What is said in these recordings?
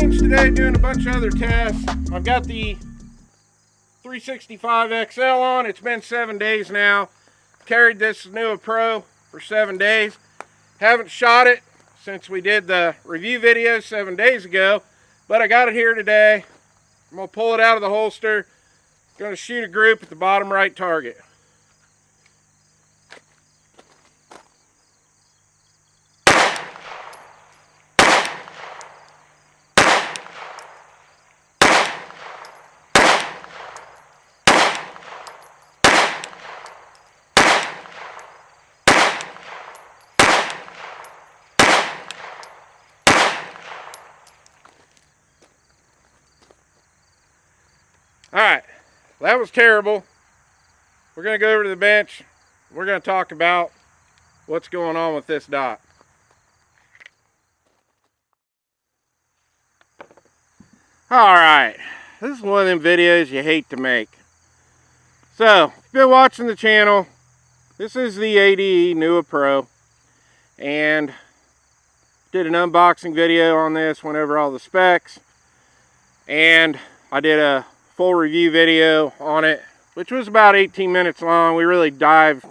range today doing a bunch of other tests. I've got the 365 XL on. It's been 7 days now. Carried this NUWA Pro for 7 days. Haven't shot it since we did the review video 7 days ago, but I got it here today. I'm going to pull it out of the holster. Going to shoot a group at the bottom right target. Alright, that was terrible. We're going to go over to the bench. We're going to talk about what's going on with this dot. Alright, this is one of them videos you hate to make. So, if you've been watching the channel, this is the ADE NUWA Pro. And did an unboxing video on this, went over all the specs. And I did a full review video on it, which was about 18 minutes long. We really dived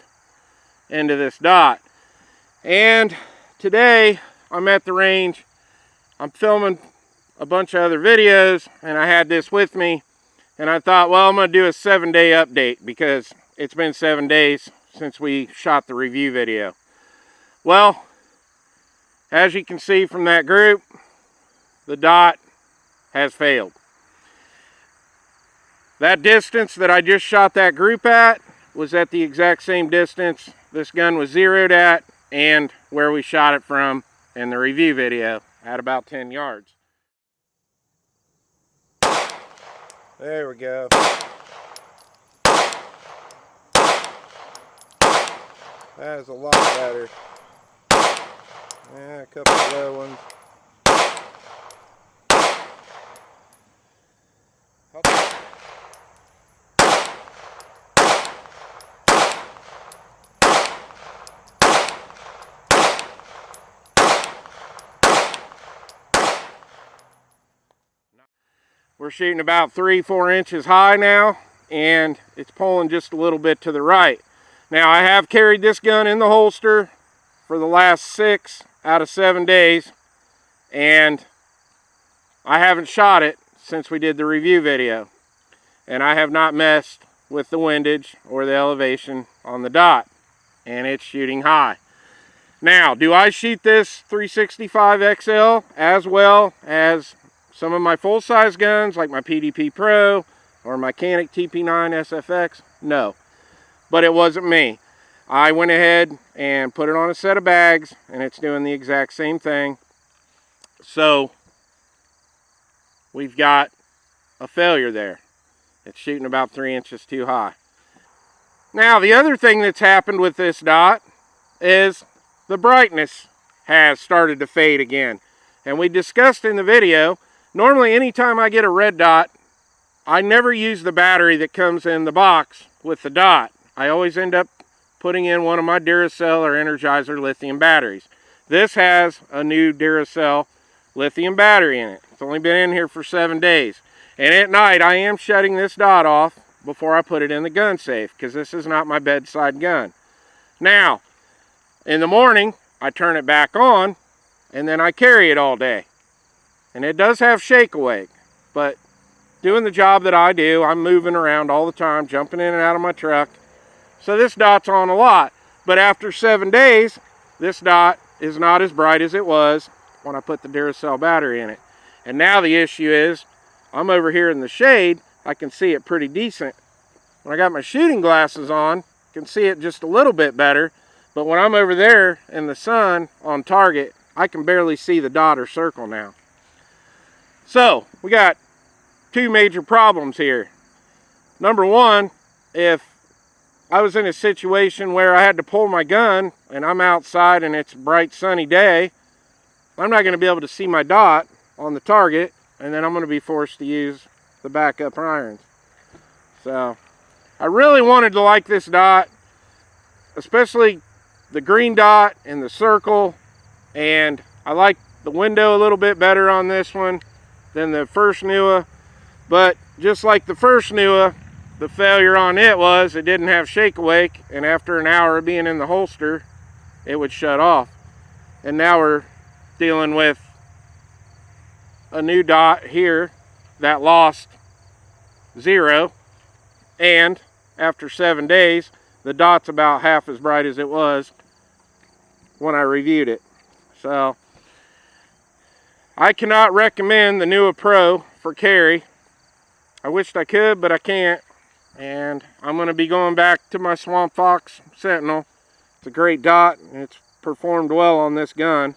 into this dot. And today I'm at the range. I'm filming a bunch of other videos and I had this with me, and I thought, well, I'm going to do a 7-day update because it's been 7 days since we shot the review video. Well, as you can see from that group, the dot has failed. That distance that I just shot that group at was at the exact same distance this gun was zeroed at and where we shot it from in the review video, at about 10 yards. There we go. That is a lot better. Yeah, a couple of low ones. We're shooting about 3-4 inches high now, and it's pulling just a little bit to the right. Now, I have carried this gun in the holster for the last 6 out of 7 days, and I haven't shot it since we did the review video. And I have not messed with the windage or the elevation on the dot, and it's shooting high. Now, do I shoot this 365 XL as well as some of my full-size guns, like my PDP Pro or my Canik TP9 SFX? No, but it wasn't me. I went ahead and put it on a set of bags, and it's doing the exact same thing. So, we've got a failure there. It's shooting about 3 inches too high. Now, the other thing that's happened with this dot is the brightness has started to fade again. And we discussed in the video, normally anytime I get a red dot, I never use the battery that comes in the box with the dot. I always end up putting in one of my Duracell or Energizer lithium batteries. This has a new Duracell lithium battery in it. It's only been in here for 7 days. And at night, I am shutting this dot off before I put it in the gun safe, because this is not my bedside gun. Now, in the morning, I turn it back on, and then I carry it all day. And it does have shake awake, but doing the job that I do, I'm moving around all the time, jumping in and out of my truck. So this dot's on a lot. But after 7 days, this dot is not as bright as it was when I put the Duracell battery in it. And now the issue is, I'm over here in the shade, I can see it pretty decent. When I got my shooting glasses on, I can see it just a little bit better. But when I'm over there in the sun on target, I can barely see the dot or circle now. So, we got 2 major problems here. Number one, if I was in a situation where I had to pull my gun and I'm outside and it's a bright sunny day, I'm not going to be able to see my dot on the target, and then I'm going to be forced to use the backup irons. So, I really wanted to like this dot, especially the green dot and the circle, and I like the window a little bit better on this one than the first NUWA, but just like the first NUWA, the failure on it was it didn't have shake awake, and after an hour of being in the holster, it would shut off. And now we're dealing with a new dot here that lost 0, and after 7 days, the dot's about half as bright as it was when I reviewed it. So I cannot recommend the NUWA Pro for carry. I wished I could, but I can't. And I'm going to be going back to my Swamp Fox Sentinel. It's a great dot, and it's performed well on this gun.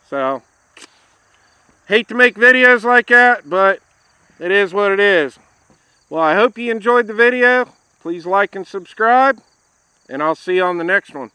So hate to make videos like that, but it is what it is. Well, I hope you enjoyed the video. Please like and subscribe, and I'll see you on the next one.